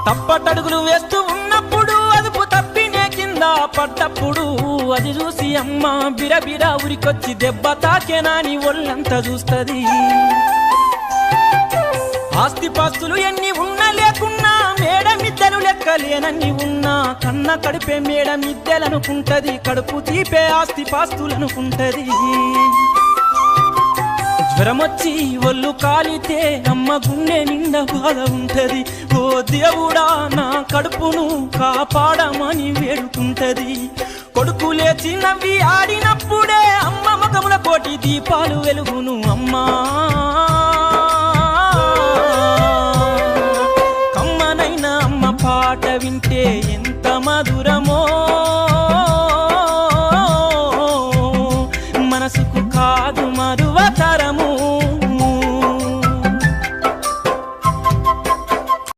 తప్పటడుగులు వేస్తూ ఉన్నప్పుడు అదుపు తప్పినే కింద పడ్డప్పుడు అది చూసి అమ్మ బిరబిరా ఉరికొచ్చి దెబ్బ తాకేనాని ఒళ్ళంతా చూస్తది. ఆస్తిపాస్తులు ఎన్ని ఉన్నా లేకున్నా మేడమిద్దెలు లెక్కలేనన్ని ఉన్నా కన్న కడిపే మేడమిద్దెలనుకుంటది, కడుపు తీపే ఆస్తిపాస్తులనుకుంటది. జ్వరమొచ్చి ఒళ్ళు కాలితే అమ్మ గుండె నిండా బాధ ఉంటది. ఓ దేవుడా నా కడుపును కాపాడమని వేడుకుంటది. కొడుకు లేచి నవ్వి ఆడినప్పుడే అమ్మ ముఖముల కోటి దీపాలు వెలుగును. అమ్మా కమ్మనైన అమ్మ పాట వింటే ఎంత మధురమో,